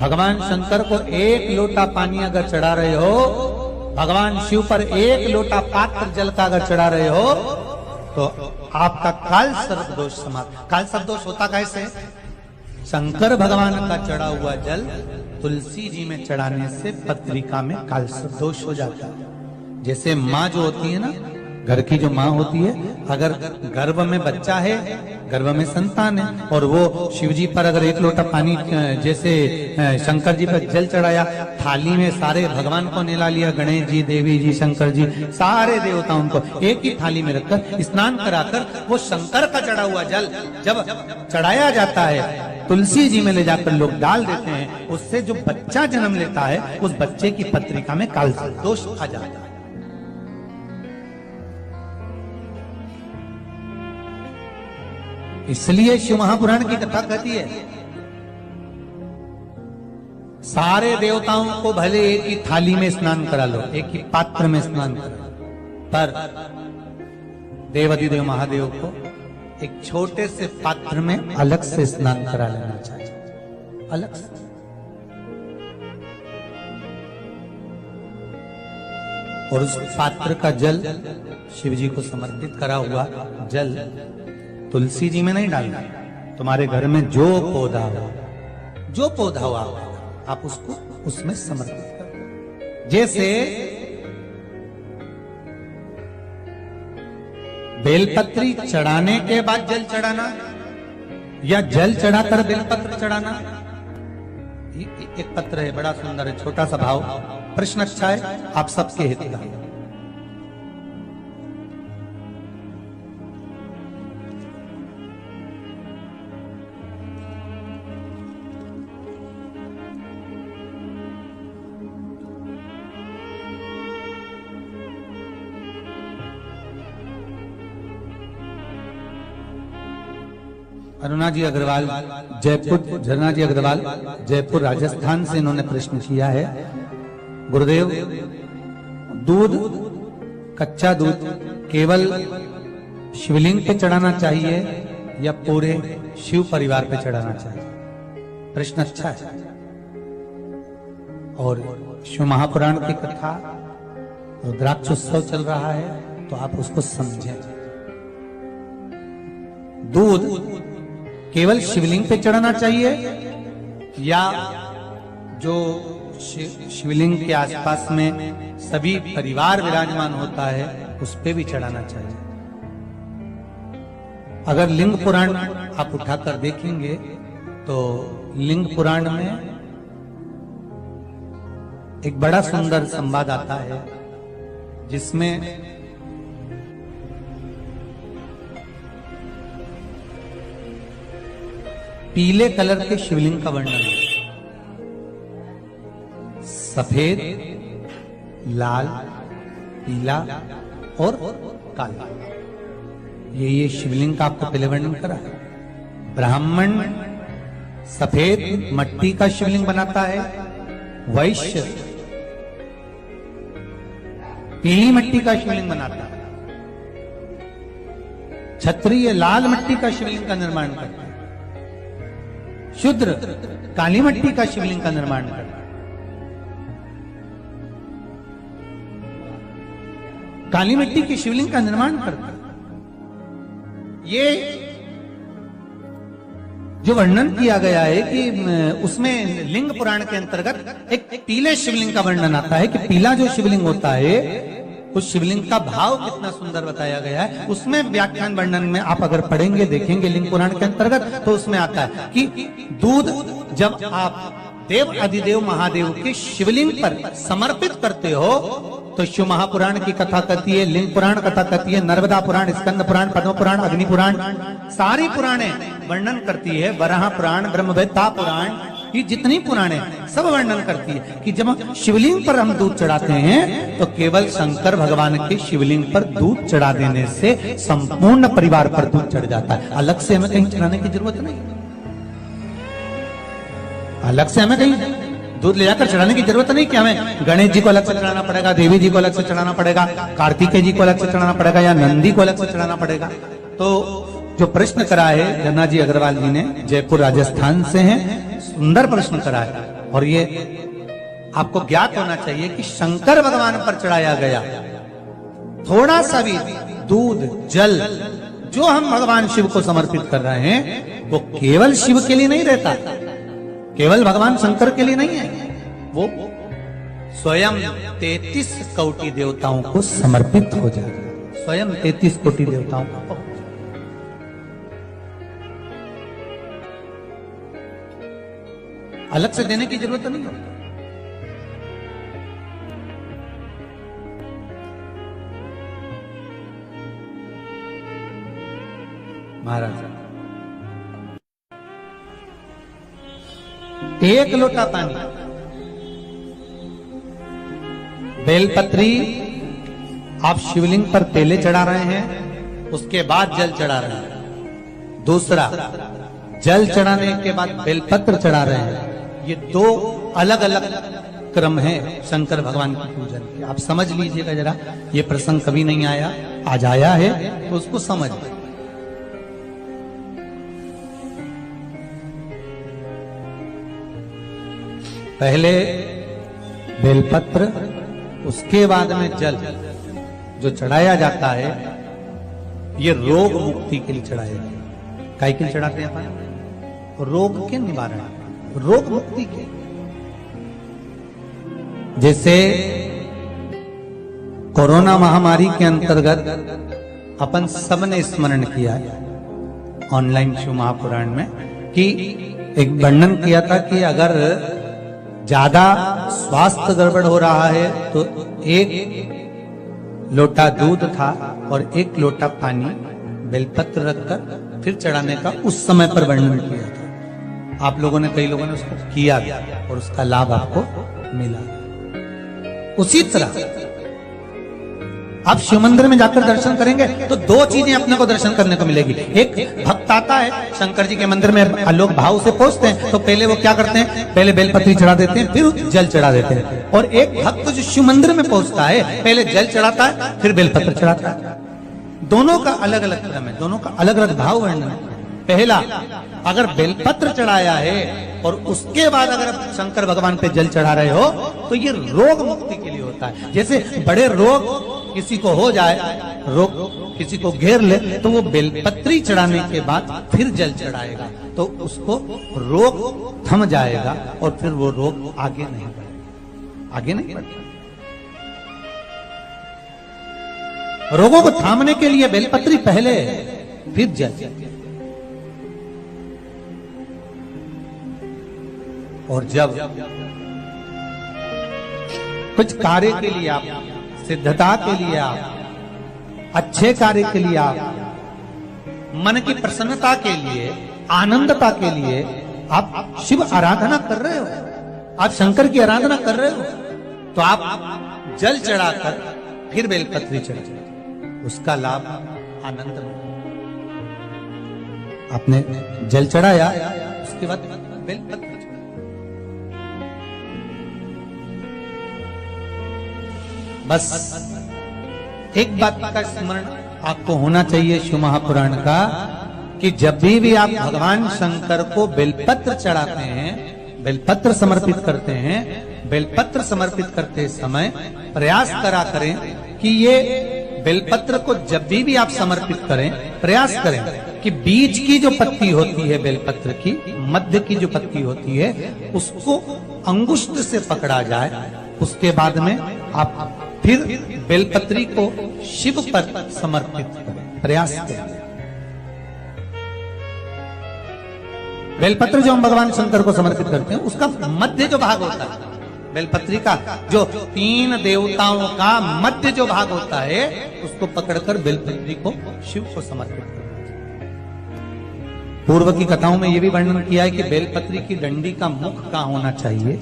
भगवान शंकर को एक लोटा पानी अगर चढ़ा रहे हो, भगवान शिव पर एक लोटा पात्र जल का अगर चढ़ा रहे हो, तो आपका काल सर्प दोष समाप्त। काल सर्प दोष होता कैसे? शंकर भगवान का चढ़ा हुआ जल तुलसी जी में चढ़ाने से पत्रिका में काल सर्प दोष हो जाता है। जैसे माँ जो होती है ना, घर की जो माँ होती है, अगर गर्भ में बच्चा है, गर्भ में संतान है, और वो शिव जी पर अगर एक लोटा पानी जैसे शंकर जी पर जल चढ़ाया, थाली में सारे भगवान को निला लिया, गणेश जी, देवी जी, शंकर जी, सारे देवताओं को एक ही थाली में रखकर स्नान कराकर वो शंकर का चढ़ा हुआ जल जब चढ़ाया जाता है, तुलसी जी में ले जाकर लोग डाल देते हैं, उससे जो बच्चा जन्म लेता है उस बच्चे की पत्रिका में काल सर्प दोष आ जाता है। इसलिए शिव महापुराण की कथा कहती है, सारे देवताओं को भले एक ही थाली में स्नान करा लो, एक ही पात्र में स्नान करा, पर देवाधिदेव महादेव को एक छोटे से पात्र में अलग से स्नान करा लेना चाहिए, अलग से। और उस पात्र का जल, शिव जी को समर्पित करा हुआ जल तुलसी जी में नहीं डालना। तुम्हारे घर में जो पौधा हो आप उसको उसमें समर्पित करो। जैसे बेलपत्री चढ़ाने के बाद जल चढ़ाना या जल चढ़ाकर बेलपत्र चढ़ाना। एक पत्र है, बड़ा सुंदर है, छोटा सा भाव, प्रश्न अच्छा है, आप सबके हित का। अरुणा जी अग्रवाल जयपुर, झरना जी अग्रवाल जयपुर राजस्थान से इन्होंने प्रश्न किया है, गुरुदेव दूध, कच्चा दूध केवल शिवलिंग पे चढ़ाना चाहिए या पूरे शिव परिवार पे चढ़ाना चाहिए? प्रश्न अच्छा है। और शिव महापुराण की कथा, रुद्राक्ष उत्सव चल रहा है, तो आप उसको समझें। दूध केवल शिवलिंग पे चढ़ाना चाहिए या जो शिवलिंग के आसपास में सभी परिवार विराजमान होता है उस पे भी चढ़ाना चाहिए? अगर लिंग पुराण आप उठाकर देखेंगे तो लिंग पुराण में एक बड़ा सुंदर संवाद आता है, जिसमें पीले कलर के शिवलिंग का वर्णन है। सफेद, लाल, पीला और काला, ये शिवलिंग का आपको पहले वर्णन करा है। ब्राह्मण सफेद मट्टी का शिवलिंग बनाता है, वैश्य पीली मट्टी का शिवलिंग बनाता है, क्षत्रिय लाल मट्टी का शिवलिंग का निर्माण करता है, शूद्र काली मट्टी का शिवलिंग का निर्माण करता है। काली मिट्टी की शिवलिंग का निर्माण करता है। ये जो वर्णन किया गया है कि उसमें लिंग पुराण के अंतर्गत एक पीले शिवलिंग का वर्णन आता है कि पीला जो शिवलिंग होता है उस शिवलिंग का भाव कितना सुंदर बताया गया है। उसमें व्याख्यान वर्णन में आप अगर पढ़ेंगे देखेंगे लिंग पुराण के अंतर्गत, तो उसमें आता है कि दूध जब आप देव अधिदेव महादेव के शिवलिंग पर समर्पित करते हो तो शिव महापुराण की कथा कहती है, लिंग पुराण कथा कहती है, नर्मदा पुराण, स्कंद पुराण, पद्म पुराण, अग्नि पुराण, सारी पुराणे वर्णन करती है, वराह पुराण, ब्रह्मवेत्ता पुराण, ये जितनी पुराणे सब वर्णन करती है कि जब शिवलिंग पर हम दूध चढ़ाते हैं तो केवल शंकर भगवान के शिवलिंग पर दूध चढ़ा देने से संपूर्ण परिवार पर दूध चढ़ जाता है। अलग से हमें कहीं चढ़ाने की जरूरत नहीं, अलग से हमें कहीं दूध ले जाकर चढ़ाने की जरूरत नहीं कि हमें गणेश जी को अलग से चढ़ाना पड़ेगा, देवी जी को अलग से चढ़ाना पड़ेगा, कार्तिकेय जी को अलग से चढ़ाना पड़ेगा या नंदी को अलग से चढ़ाना पड़ेगा। तो जो प्रश्न करा है धन्ना जी अग्रवाल जी ने, जयपुर राजस्थान से हैं, सुंदर प्रश्न करा है। और ये आपको ज्ञात होना चाहिए कि शंकर भगवान पर चढ़ाया गया थोड़ा सा भी दूध जल जो हम भगवान शिव को समर्पित कर रहे हैं वो केवल शिव के लिए नहीं रहता, केवल भगवान शंकर के लिए नहीं है, वो स्वयं 33 कोटि देवताओं को समर्पित हो जाएगा, स्वयं 33 कोटि देवताओं को। अलग से देने की जरूरत नहीं होती। महाराज 1 लोटा पानी, बेलपत्री आप शिवलिंग पर तेले चढ़ा रहे हैं, उसके बाद जल चढ़ा रहे हैं। दूसरा, जल चढ़ाने के बाद बेलपत्र चढ़ा रहे हैं। ये 2 अलग अलग क्रम है शंकर भगवान की पूजन के। आप समझ लीजिएगा जरा, ये प्रसंग कभी नहीं आया, आज आया है तो उसको समझ। पहले बेलपत्र, उसके बाद में जल जो चढ़ाया जाता है, ये रोग मुक्ति के लिए चढ़ाया जाता है। काय के लिए चढ़ाते हैं अपन? रोग के निवारण, रोग मुक्ति के। जैसे कोरोना महामारी के अंतर्गत अपन सबने स्मरण किया ऑनलाइन शिव महापुराण में कि एक वर्णन किया था कि अगर ज्यादा स्वास्थ्य गड़बड़ हो रहा है तो 1 लोटा दूध था और 1 लोटा पानी बेलपत्र रखकर फिर चढ़ाने का उस समय पर वर्णन किया था। आप लोगों ने, कई लोगों ने उसको किया और उसका लाभ आपको मिला। उसी तरह आप शिव मंदिर में जाकर दर्शन करेंगे तो 2 चीजें अपने को दर्शन करने को मिलेगी। एक, भक्त आता है शंकर जी के मंदिर में, लोग भाव से पहुंचते हैं तो पहले वो क्या करते हैं, पहले बेलपत्री चढ़ा देते हैं, फिर जल चढ़ा देते हैं। और एक भक्त जो शिव मंदिर में पहुंचता है पहले जल चढ़ाता है फिर बेलपत्र चढ़ाता है। दोनों का अलग अलग क्रम है, दोनों का अलग अलग भाव वर्णन है। पहला, अगर बेलपत्र चढ़ाया है और उसके बाद अगर आप शंकर भगवान पे जल चढ़ा रहे हो तो ये रोग मुक्ति के लिए होता है। जैसे बड़े रोग किसी को हो जाए, रोग किसी को घेर ले, तो वो बेलपत्री चढ़ाने के बाद फिर जल चढ़ाएगा तो उसको रोग थम जाएगा और फिर वो रोग आगे नहीं बढ़ेगा, आगे नहीं बढ़ेगा। रोगों को थामने के लिए बेलपत्री पहले, फिर जल। और जब कुछ कार्य के लिए आप, सिद्धता के लिए आप, अच्छे कार्य के लिए आप, मन की प्रसन्नता के लिए, आनंदता के लिए आप शिव आराधना कर रहे हो, आप शंकर की आराधना कर रहे हो, तो आप जल चढ़ाकर फिर बेलपत्री चढ़ाओ, उसका लाभ आनंद में। आपने जल चढ़ाया, उसके बाद बेलपत्र, बस एक बात का स्मरण आपको होना चाहिए शिव महापुराण का, कि जब भी आप भगवान शंकर को बेलपत्र चढ़ाते हैं, बेलपत्र समर्पित करते हैं, बेलपत्र समर्पित करते समय प्रयास करा करें कि ये बेलपत्र को जब भी आप समर्पित करें, प्रयास करें कि बीच की जो पत्ती होती है बेलपत्र की, मध्य की जो पत्ती होती है, उसको अंगुष्ठ से पकड़ा जाए। उसके बाद में आप फिर बेलपत्री को शिव पर समर्पित करें, प्रयास करें। बेलपत्र जो हम भगवान शंकर को समर्पित करते हैं, उसका मध्य जो भाग होता है, बेलपत्री का जो 3 देवताओं का मध्य जो भाग होता है, उसको पकड़कर बेलपत्री को शिव को समर्पित करना चाहिए। पूर्व की कथाओं में यह भी वर्णन किया है कि बेलपत्री की डंडी का मुख कहां होना चाहिए।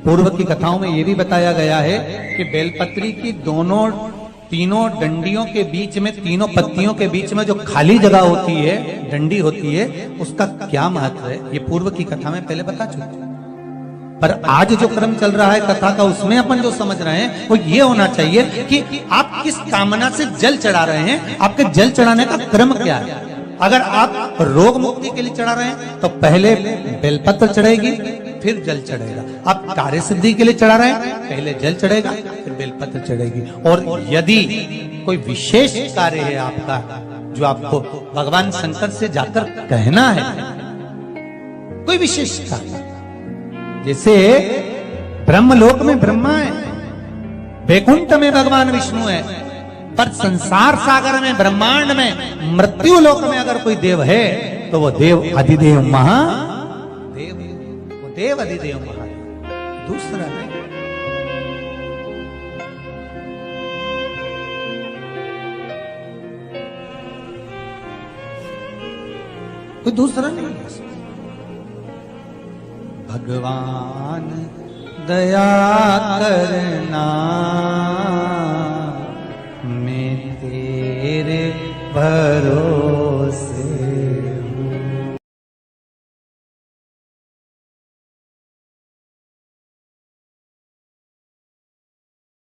पूर्व की कथाओं में यह भी बताया गया है कि बेलपत्री की तीनों डंडियों के बीच में, तीनों पत्तियों के बीच में जो खाली जगह होती है, डंडी होती है, उसका क्या महत्व है, ये पूर्व की कथा में पहले बता चुके। पर आज जो क्रम चल रहा है कथा का, उसमें अपन जो समझ रहे हैं वो ये होना चाहिए कि आप किस कामना से जल चढ़ा रहे हैं, आपके जल चढ़ाने का क्रम क्या है। अगर आप रोग मुक्ति के लिए चढ़ा रहे हैं तो पहले बेलपत्र चढ़ेगी, फिर जल चढ़ेगा। अब कार्य सिद्धि के लिए चढ़ा रहे हैं, पहले जल चढ़ेगा फिर बेलपत्र चढ़ेगी। और यदि कोई विशेष कार्य है आपका जो आपको भगवान शंकर से जाकर कहना है, कोई विशेष कार्य, जैसे ब्रह्मलोक में ब्रह्मा है, वैकुंठ में भगवान विष्णु है, पर संसार सागर में ब्रह्मांड में मृत्यु लोक में अगर कोई देव है तो वो देव अधिदेव महादेव, वो देव अधिदेव महादेव, दूसरा नहीं। कोई दूसरा नहीं है। भगवान दया करना मैं तेरे भरोसे